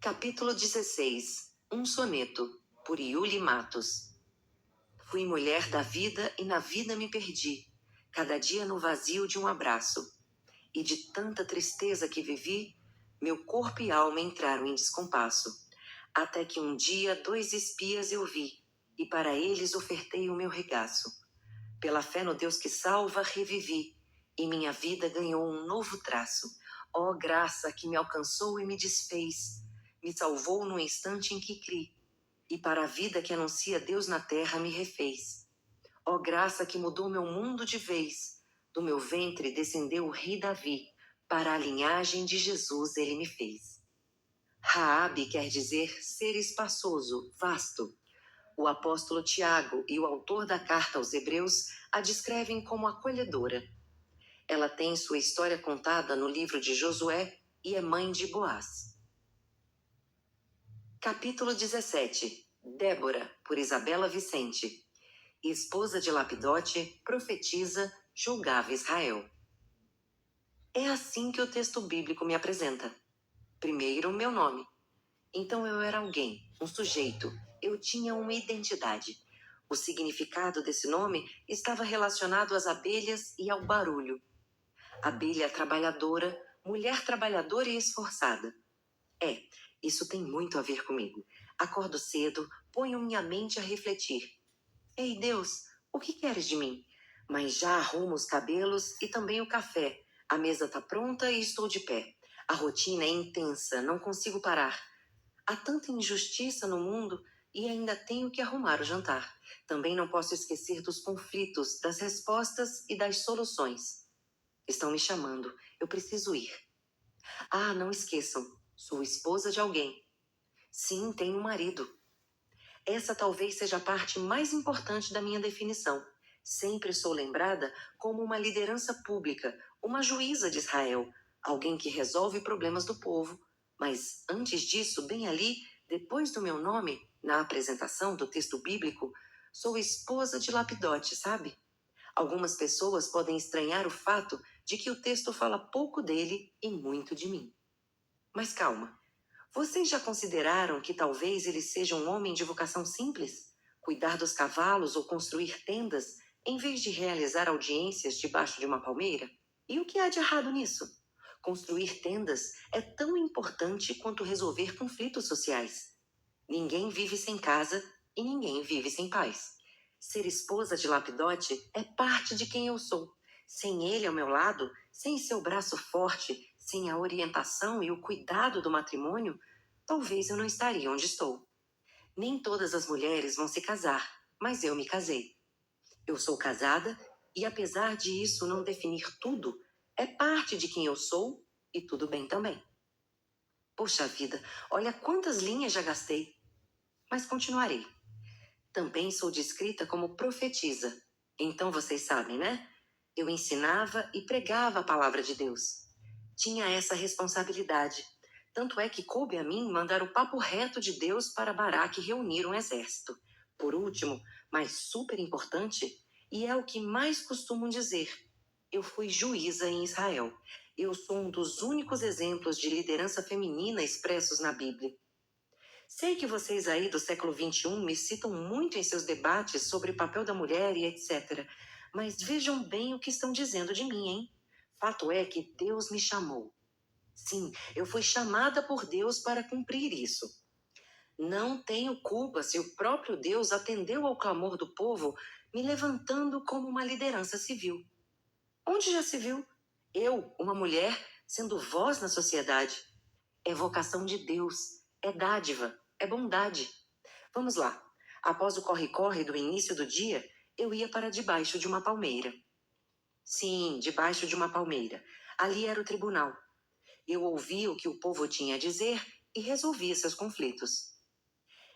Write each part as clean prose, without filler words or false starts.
Capítulo 16. Um soneto, por Iuli Matos. Fui mulher da vida e na vida me perdi, cada dia no vazio de um abraço. E de tanta tristeza que vivi, meu corpo e alma entraram em descompasso. Até que um dia 2 espias eu vi, e para eles ofertei o meu regaço. Pela fé no Deus que salva, revivi, e minha vida ganhou um novo traço. Ó graça que me alcançou e me desfez, me salvou no instante em que criei, e para a vida que anuncia Deus na terra me refez. Ó graça que mudou meu mundo de vez, do meu ventre descendeu o rei Davi, para a linhagem de Jesus ele me fez. Raabe quer dizer ser espaçoso, vasto. O apóstolo Tiago e o autor da carta aos Hebreus a descrevem como acolhedora. Ela tem sua história contada no livro de Josué e é mãe de Boaz. Capítulo 17. Débora, por Isabela Vicente. Esposa de Lapidote, profetisa, julgava Israel. É assim que o texto bíblico me apresenta. Primeiro, meu nome. Então eu era alguém, um sujeito. Eu tinha uma identidade. O significado desse nome estava relacionado às abelhas e ao barulho. Abelha trabalhadora, mulher trabalhadora e esforçada. Isso tem muito a ver comigo. Acordo cedo, ponho minha mente a refletir. Ei, Deus, o que queres de mim? Mas já arrumo os cabelos e também o café. A mesa tá pronta e estou de pé. A rotina é intensa, não consigo parar. Há tanta injustiça no mundo e ainda tenho que arrumar o jantar. Também não posso esquecer dos conflitos, das respostas e das soluções. Estão me chamando. Eu preciso ir. Ah, não esqueçam. Sou esposa de alguém. Sim, tenho um marido. Essa talvez seja a parte mais importante da minha definição. Sempre sou lembrada como uma liderança pública, uma juíza de Israel, alguém que resolve problemas do povo. Mas antes disso, bem ali, depois do meu nome, na apresentação do texto bíblico, sou esposa de Lapidote, sabe? Algumas pessoas podem estranhar o fato de que o texto fala pouco dele e muito de mim. Mas calma. Vocês já consideraram que talvez ele seja um homem de vocação simples? Cuidar dos cavalos ou construir tendas, em vez de realizar audiências debaixo de uma palmeira? E o que há de errado nisso? Construir tendas é tão importante quanto resolver conflitos sociais. Ninguém vive sem casa e ninguém vive sem paz. Ser esposa de Lapidote é parte de quem eu sou. Sem ele ao meu lado, sem seu braço forte, sem a orientação e o cuidado do matrimônio, talvez eu não estaria onde estou. Nem todas as mulheres vão se casar, mas eu me casei. Eu sou casada e, apesar de isso não definir tudo, é parte de quem eu sou e tudo bem também. Poxa vida, olha quantas linhas já gastei. Mas continuarei. Também sou descrita como profetisa. Então vocês sabem, né? Eu ensinava e pregava a palavra de Deus. Tinha essa responsabilidade. Tanto é que coube a mim mandar o papo reto de Deus para Baraque reunir um exército. Por último, mas super importante, e é o que mais costumam dizer, eu fui juíza em Israel. Eu sou um dos únicos exemplos de liderança feminina expressos na Bíblia. Sei que vocês aí do século XXI me citam muito em seus debates sobre o papel da mulher e etc. Mas vejam bem o que estão dizendo de mim, hein? Fato é que Deus me chamou. Sim, eu fui chamada por Deus para cumprir isso. Não tenho culpa se o próprio Deus atendeu ao clamor do povo, me levantando como uma liderança civil. Onde já se viu? Eu, uma mulher, sendo voz na sociedade. É vocação de Deus, é dádiva, é bondade. Vamos lá. Após o corre-corre do início do dia, eu ia para debaixo de uma palmeira. Sim, debaixo de uma palmeira. Ali era o tribunal. Eu ouvia o que o povo tinha a dizer e resolvia seus conflitos.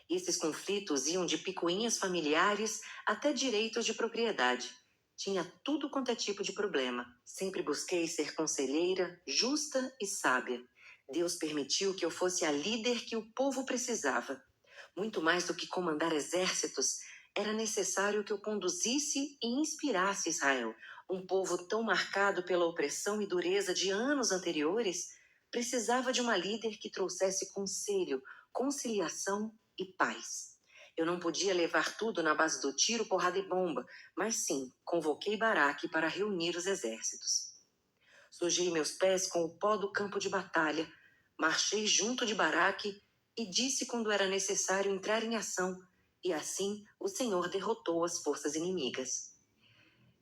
Esses conflitos iam de picuinhas familiares até direitos de propriedade. Tinha tudo quanto é tipo de problema. Sempre busquei ser conselheira, justa e sábia. Deus permitiu que eu fosse a líder que o povo precisava. Muito mais do que comandar exércitos, era necessário que eu conduzisse e inspirasse Israel, um povo tão marcado pela opressão e dureza de anos anteriores, Precisava de uma líder que trouxesse conselho, conciliação e paz. Eu não podia levar tudo na base do tiro, porrada e bomba, mas sim, convoquei Baraque para reunir os exércitos. Sujei meus pés com o pó do campo de batalha, marchei junto de Baraque e disse quando era necessário entrar em ação, e assim o Senhor derrotou as forças inimigas.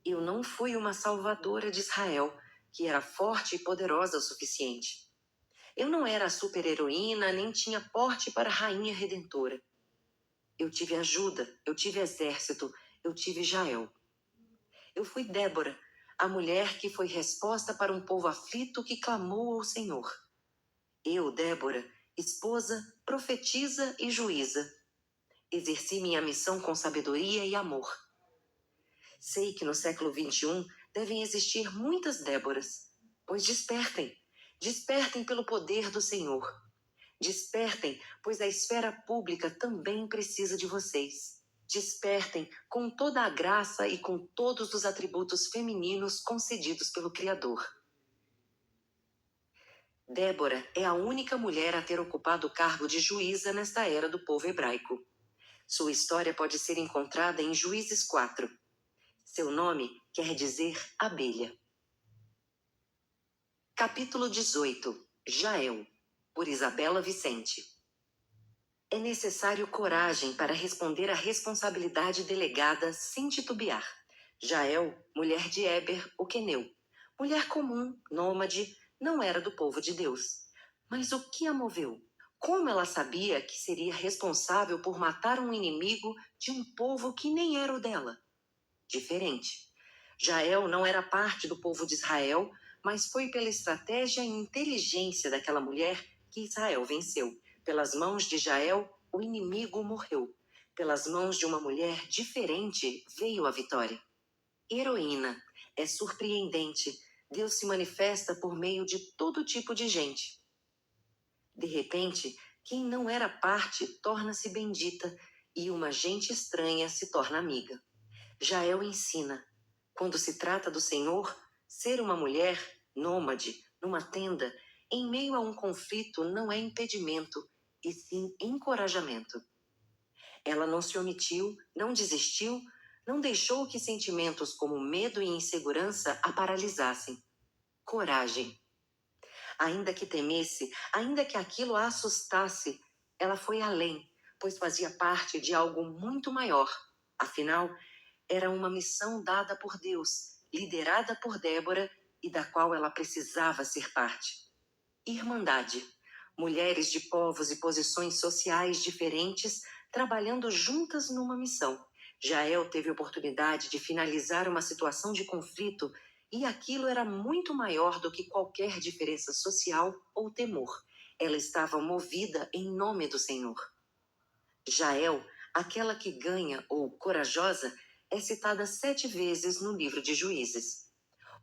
Eu não fui uma salvadora de Israel, que era forte e poderosa o suficiente. Eu não era a super-heroína, nem tinha porte para rainha redentora. Eu tive ajuda, eu tive exército, eu tive Jael. Eu fui Débora, a mulher que foi resposta para um povo aflito que clamou ao Senhor. Eu, Débora, esposa, profetisa e juíza, exerci minha missão com sabedoria e amor. Sei que no século XXI devem existir muitas Déboras, pois despertem, despertem pelo poder do Senhor. Despertem, pois a esfera pública também precisa de vocês. Despertem com toda a graça e com todos os atributos femininos concedidos pelo Criador. Débora é a única mulher a ter ocupado o cargo de juíza nesta era do povo hebraico. Sua história pode ser encontrada em Juízes 4. Seu nome quer dizer abelha. Capítulo 18. Jael, por Isabela Vicente. É necessário coragem para responder à responsabilidade delegada sem titubear. Jael, mulher de Éber, o queneu. Mulher comum, nômade, não era do povo de Deus. Mas o que a moveu? Como ela sabia que seria responsável por matar um inimigo de um povo que nem era o dela? Diferente. Jael não era parte do povo de Israel, mas foi pela estratégia e inteligência daquela mulher que Israel venceu. Pelas mãos de Jael, o inimigo morreu. Pelas mãos de uma mulher diferente veio a vitória. Heroína. É surpreendente. Deus se manifesta por meio de todo tipo de gente. De repente, quem não era parte torna-se bendita e uma gente estranha se torna amiga. Jael ensina. Quando se trata do Senhor, ser uma mulher nômade, numa tenda, em meio a um conflito não é impedimento, e sim encorajamento. Ela não se omitiu, não desistiu, não deixou que sentimentos como medo e insegurança a paralisassem. Coragem. Ainda que temesse, ainda que aquilo a assustasse, ela foi além, pois fazia parte de algo muito maior. Afinal, era uma missão dada por Deus, liderada por Débora e da qual ela precisava ser parte. Irmandade. Mulheres de povos e posições sociais diferentes trabalhando juntas numa missão. Jael teve oportunidade de finalizar uma situação de conflito e aquilo era muito maior do que qualquer diferença social ou temor. Ela estava movida em nome do Senhor. Jael, aquela que ganha ou corajosa, é citada 7 vezes no livro de Juízes.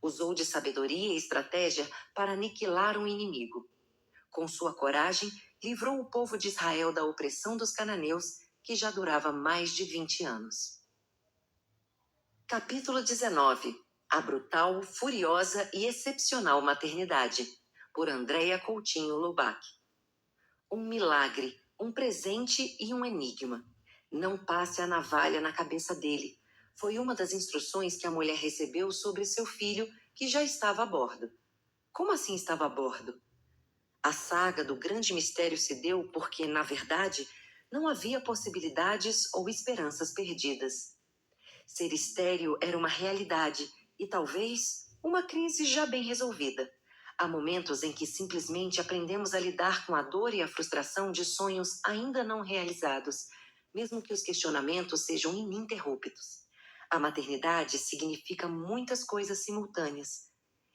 Usou de sabedoria e estratégia para aniquilar um inimigo. Com sua coragem, livrou o povo de Israel da opressão dos cananeus, que já durava mais de 20 anos. Capítulo 19. A brutal, furiosa e excepcional maternidade, por Andréa Coutinho Lubac. Um milagre, um presente e um enigma. Não passe a navalha na cabeça dele. Foi uma das instruções que a mulher recebeu sobre seu filho, que já estava a bordo. Como assim estava a bordo? A saga do grande mistério se deu porque, na verdade, não havia possibilidades ou esperanças perdidas. Ser estéril era uma realidade e talvez uma crise já bem resolvida. Há momentos em que simplesmente aprendemos a lidar com a dor e a frustração de sonhos ainda não realizados, mesmo que os questionamentos sejam ininterruptos. A maternidade significa muitas coisas simultâneas.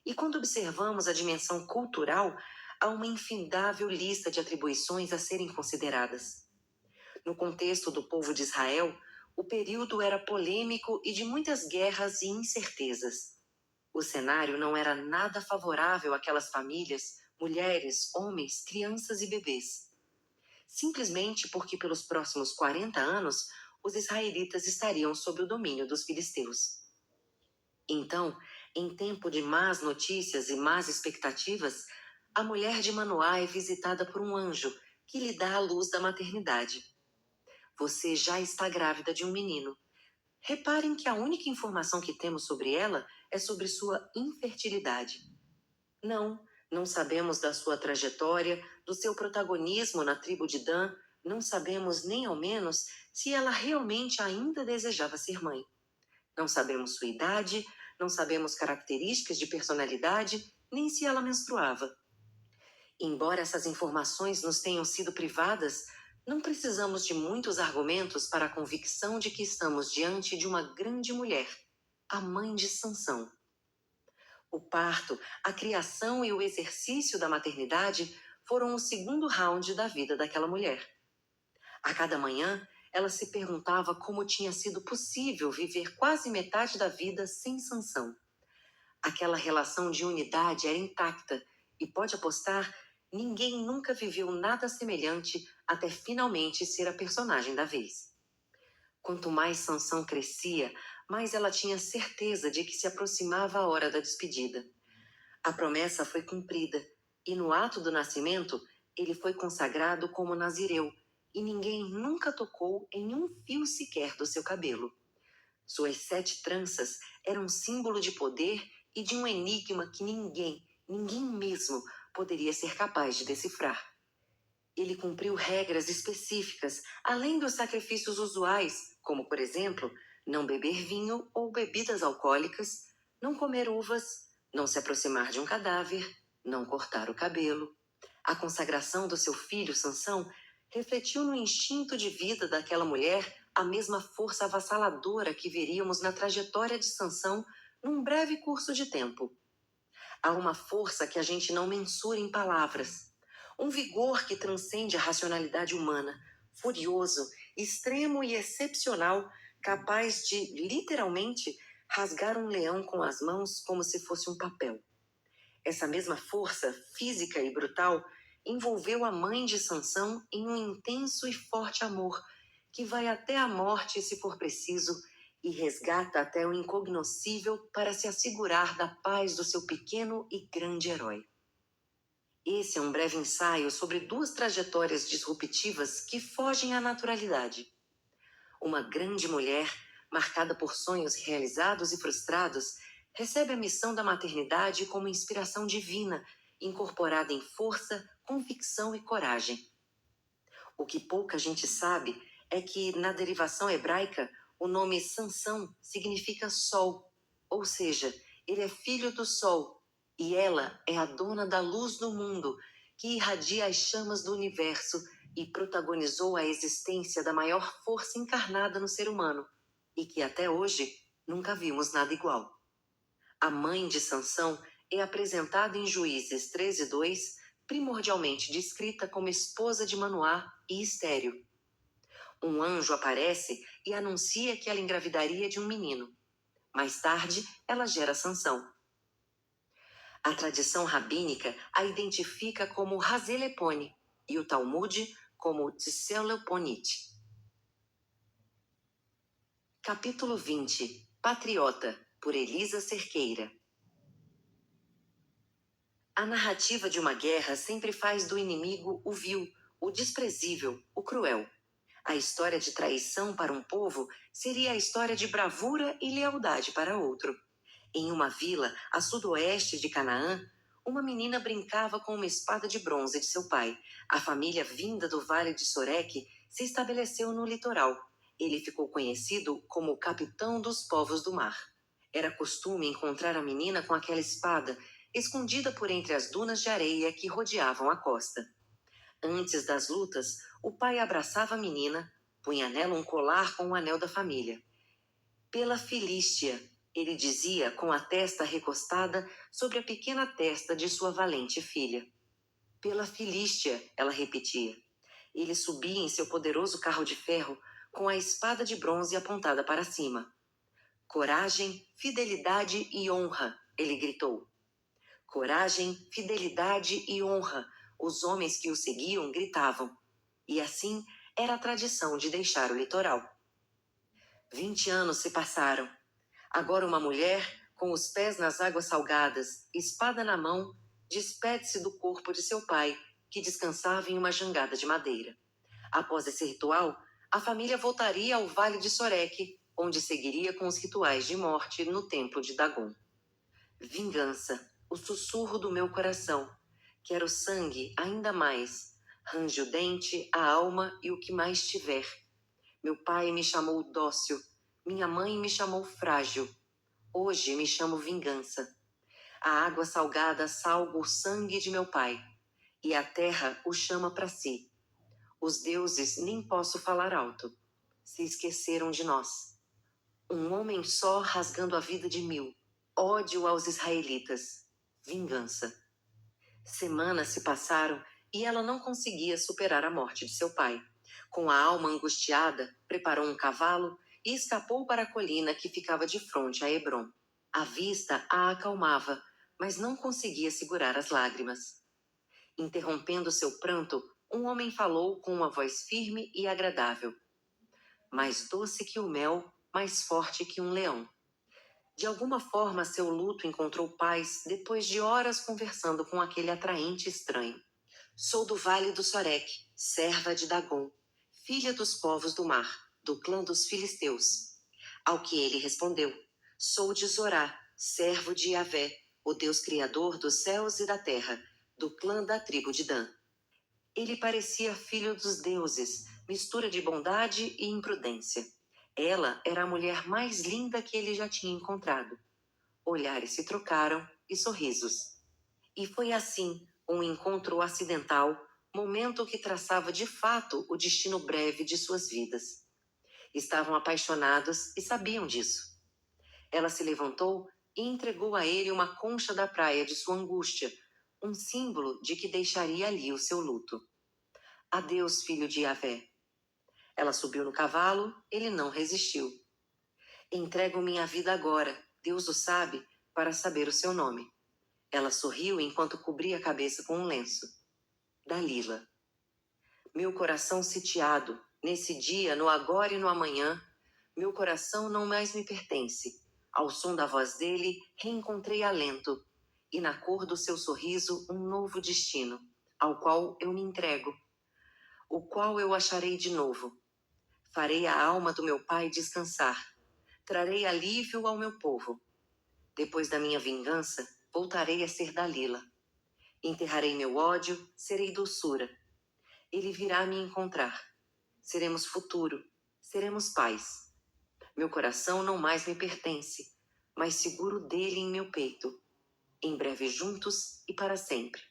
E quando observamos a dimensão cultural, há uma infindável lista de atribuições a serem consideradas. No contexto do povo de Israel, o período era polêmico e de muitas guerras e incertezas. O cenário não era nada favorável àquelas famílias, mulheres, homens, crianças e bebês. Simplesmente porque pelos próximos 40 anos, os israelitas estariam sob o domínio dos filisteus. Então, em tempo de más notícias e más expectativas, a mulher de Manoá é visitada por um anjo que lhe dá a luz da maternidade. Você já está grávida de um menino. Reparem que a única informação que temos sobre ela é sobre sua infertilidade. Não sabemos da sua trajetória, do seu protagonismo na tribo de Dan, não sabemos nem ao menos se ela realmente ainda desejava ser mãe. Não sabemos sua idade, não sabemos características de personalidade, nem se ela menstruava. Embora essas informações nos tenham sido privadas, não precisamos de muitos argumentos para a convicção de que estamos diante de uma grande mulher, a mãe de Sansão. O parto, a criação e o exercício da maternidade foram o segundo round da vida daquela mulher. A cada manhã, ela se perguntava como tinha sido possível viver quase metade da vida sem Sansão. Aquela relação de unidade era intacta e, pode apostar, ninguém nunca viveu nada semelhante até finalmente ser a personagem da vez. Quanto mais Sansão crescia, mais ela tinha certeza de que se aproximava a hora da despedida. A promessa foi cumprida, e no ato do nascimento, ele foi consagrado como nazireu, e ninguém nunca tocou em um fio sequer do seu cabelo. Suas 7 tranças eram símbolo de poder e de um enigma que ninguém mesmo, poderia ser capaz de decifrar. Ele cumpriu regras específicas, além dos sacrifícios usuais, como, por exemplo, não beber vinho ou bebidas alcoólicas, não comer uvas, não se aproximar de um cadáver, não cortar o cabelo. A consagração do seu filho, Sansão, refletiu no instinto de vida daquela mulher a mesma força avassaladora que veríamos na trajetória de Sansão num breve curso de tempo. Há uma força que a gente não mensura em palavras, um vigor que transcende a racionalidade humana, furioso, extremo e excepcional, capaz de, literalmente, rasgar um leão com as mãos como se fosse um papel. Essa mesma força, física e brutal, envolveu a mãe de Sansão em um intenso e forte amor, que vai até a morte se for preciso, e resgata até o incognoscível para se assegurar da paz do seu pequeno e grande herói. Esse é um breve ensaio sobre 2 trajetórias disruptivas que fogem à naturalidade. Uma grande mulher, marcada por sonhos realizados e frustrados, recebe a missão da maternidade como inspiração divina, incorporada em força, convicção e coragem. O que pouca gente sabe é que, na derivação hebraica, o nome Sansão significa sol, ou seja, ele é filho do sol, e ela é a dona da luz do mundo, que irradia as chamas do universo e protagonizou a existência da maior força encarnada no ser humano, e que até hoje nunca vimos nada igual. A mãe de Sansão é apresentada em Juízes 13:2, primordialmente descrita como esposa de Manoá e estéril. Um anjo aparece e anuncia que ela engravidaria de um menino. Mais tarde, ela gera Sansão. A tradição rabínica a identifica como Hazelepone e o Talmud como Tseleponit. Capítulo 20. Patriota, por Elisa Cerqueira. A narrativa de uma guerra sempre faz do inimigo o vil, o desprezível, o cruel. A história de traição para um povo seria a história de bravura e lealdade para outro. Em uma vila, a sudoeste de Canaã, uma menina brincava com uma espada de bronze de seu pai. A família vinda do vale de Soreque se estabeleceu no litoral. Ele ficou conhecido como o capitão dos povos do mar. Era costume encontrar a menina com aquela espada, escondida por entre as dunas de areia que rodeavam a costa. Antes das lutas, o pai abraçava a menina, punha nela um colar com o anel da família. Pela Filístia, ele dizia com a testa recostada sobre a pequena testa de sua valente filha. Pela Filístia, ela repetia. Ele subia em seu poderoso carro de ferro, com a espada de bronze apontada para cima. Coragem, fidelidade e honra, ele gritou. Coragem, fidelidade e honra, os homens que o seguiam gritavam. E assim era a tradição de deixar o litoral. 20 anos se passaram. Agora uma mulher, com os pés nas águas salgadas, espada na mão, despede-se do corpo de seu pai, que descansava em uma jangada de madeira. Após esse ritual, a família voltaria ao Vale de Sorek, onde seguiria com os rituais de morte no templo de Dagon. Vingança, o sussurro do meu coração. Quero sangue ainda mais. Range o dente, a alma e o que mais tiver. Meu pai me chamou dócil, minha mãe me chamou frágil. Hoje me chamo vingança. A água salgada salga o sangue de meu pai, e a terra o chama para si. Os deuses nem posso falar alto. Se esqueceram de nós. Um homem só rasgando a vida de 1000. Ódio aos israelitas. Vingança. Semanas se passaram e ela não conseguia superar a morte de seu pai. Com a alma angustiada, preparou um cavalo e escapou para a colina que ficava de frente a Hebrom. A vista a acalmava, mas não conseguia segurar as lágrimas. Interrompendo seu pranto, um homem falou com uma voz firme e agradável. Mais doce que o mel, mais forte que um leão. De alguma forma, seu luto encontrou paz depois de horas conversando com aquele atraente estranho. Sou do Vale do Sorek, serva de Dagon, filha dos povos do mar, do clã dos filisteus. Ao que ele respondeu, sou de Zorá, servo de Yahvé, o Deus criador dos céus e da terra, do clã da tribo de Dan. Ele parecia filho dos deuses, mistura de bondade e imprudência. Ela era a mulher mais linda que ele já tinha encontrado. Olhares se trocaram e sorrisos. E foi assim, um encontro acidental, momento que traçava de fato o destino breve de suas vidas. Estavam apaixonados e sabiam disso. Ela se levantou e entregou a ele uma concha da praia de sua angústia, um símbolo de que deixaria ali o seu luto. Adeus, filho de Yahvé. Ela subiu no cavalo, ele não resistiu. Entrego minha vida agora, Deus o sabe, para saber o seu nome. Ela sorriu enquanto cobria a cabeça com um lenço. Dalila. Meu coração sitiado, nesse dia, no agora e no amanhã, meu coração não mais me pertence. Ao som da voz dele, reencontrei alento, e na cor do seu sorriso, um novo destino, ao qual eu me entrego, o qual eu acharei de novo. Farei a alma do meu pai descansar. Trarei alívio ao meu povo. Depois da minha vingança, voltarei a ser Dalila. Enterrarei meu ódio, serei doçura. Ele virá me encontrar. Seremos futuro, seremos paz. Meu coração não mais me pertence, mas seguro dele em meu peito. Em breve juntos e para sempre.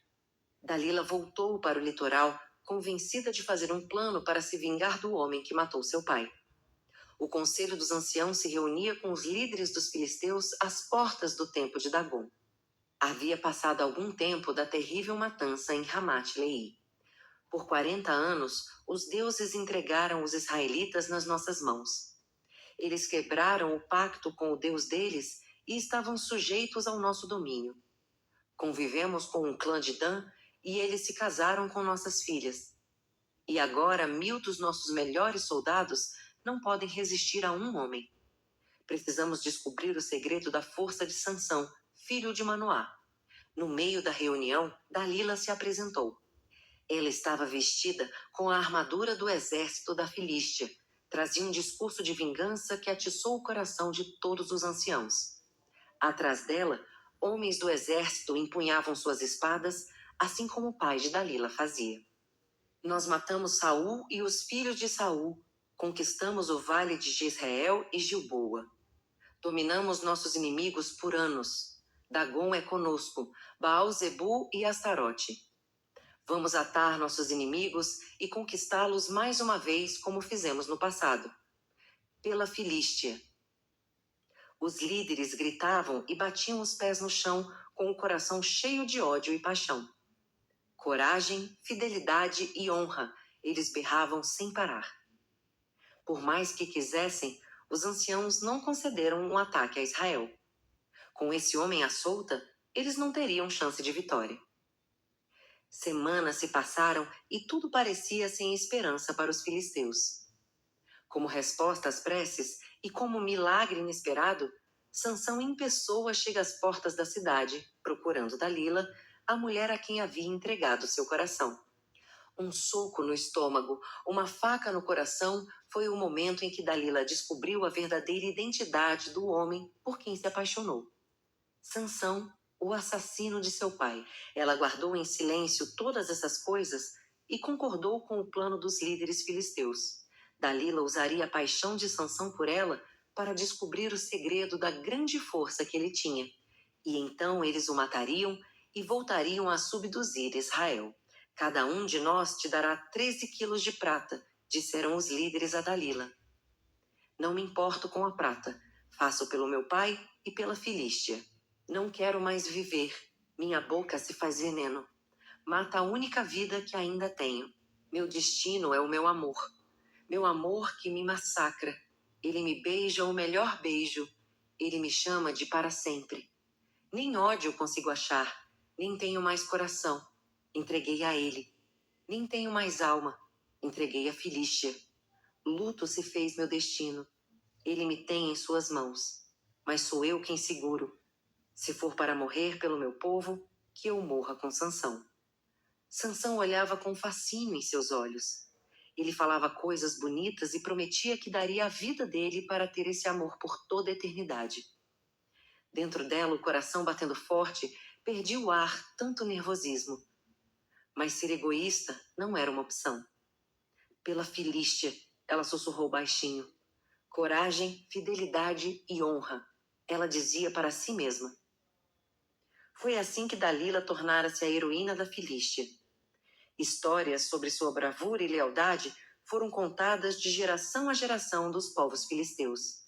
Dalila voltou para o litoral, convencida de fazer um plano para se vingar do homem que matou seu pai. O conselho dos anciãos se reunia com os líderes dos filisteus às portas do templo de Dagon. Havia passado algum tempo da terrível matança em Ramat-Leí. Por 40 anos, os deuses entregaram os israelitas nas nossas mãos. Eles quebraram o pacto com o Deus deles e estavam sujeitos ao nosso domínio. Convivemos com o clã de Dan e eles se casaram com nossas filhas. E agora 1000 dos nossos melhores soldados não podem resistir a um homem. Precisamos descobrir o segredo da força de Sansão, filho de Manoá. No meio da reunião, Dalila se apresentou. Ela estava vestida com a armadura do exército da Filístia. Trazia um discurso de vingança que atiçou o coração de todos os anciãos. Atrás dela, homens do exército empunhavam suas espadas, assim como o pai de Dalila fazia. Nós matamos Saul e os filhos de Saul, conquistamos o vale de Jezreel e Gilboa. Dominamos nossos inimigos por anos. Dagon é conosco, Baal-zebu e Astarote. Vamos atar nossos inimigos e conquistá-los mais uma vez como fizemos no passado. Pela Filístia. Os líderes gritavam e batiam os pés no chão com o coração cheio de ódio e paixão. Coragem, fidelidade e honra, eles berravam sem parar. Por mais que quisessem, os anciãos não concederam um ataque a Israel. Com esse homem à solta, eles não teriam chance de vitória. Semanas se passaram e tudo parecia sem esperança para os filisteus. Como resposta às preces e como milagre inesperado, Sansão em pessoa chega às portas da cidade, procurando Dalila, a mulher a quem havia entregado seu coração. Um soco no estômago, uma faca no coração, foi o momento em que Dalila descobriu a verdadeira identidade do homem por quem se apaixonou. Sansão, o assassino de seu pai. Ela guardou em silêncio todas essas coisas e concordou com o plano dos líderes filisteus. Dalila usaria a paixão de Sansão por ela para descobrir o segredo da grande força que ele tinha. E então eles o matariam e voltariam a subduzir Israel. Cada um de nós te dará 13 quilos de prata, disseram os líderes a Dalila. Não me importo com a prata. Faço pelo meu pai e pela Filístia. Não quero mais viver. Minha boca se faz veneno. Mata a única vida que ainda tenho. Meu destino é o meu amor. Meu amor que me massacra. Ele me beija o melhor beijo. Ele me chama de para sempre. Nem ódio consigo achar. Nem tenho mais coração. Entreguei a ele. Nem tenho mais alma. Entreguei a Filístia. Luto se fez meu destino. Ele me tem em suas mãos. Mas sou eu quem seguro. Se for para morrer pelo meu povo, que eu morra com Sansão. Sansão olhava com fascínio em seus olhos. Ele falava coisas bonitas e prometia que daria a vida dele para ter esse amor por toda a eternidade. Dentro dela, o coração batendo forte, perdia o ar, tanto nervosismo. Mas ser egoísta não era uma opção. Pela Filístia, ela sussurrou baixinho. Coragem, fidelidade e honra, ela dizia para si mesma. Foi assim que Dalila tornara-se a heroína da Filístia. Histórias sobre sua bravura e lealdade foram contadas de geração a geração dos povos filisteus.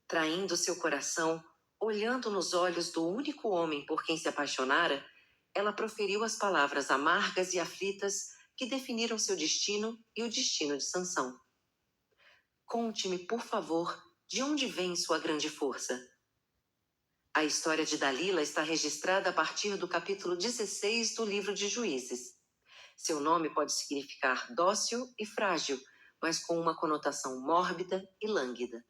Traindo seu coração, olhando nos olhos do único homem por quem se apaixonara, ela proferiu as palavras amargas e aflitas que definiram seu destino e o destino de Sansão. Conte-me, por favor, de onde vem sua grande força? A história de Dalila está registrada a partir do capítulo 16 do livro de Juízes. Seu nome pode significar dócil e frágil, mas com uma conotação mórbida e lânguida.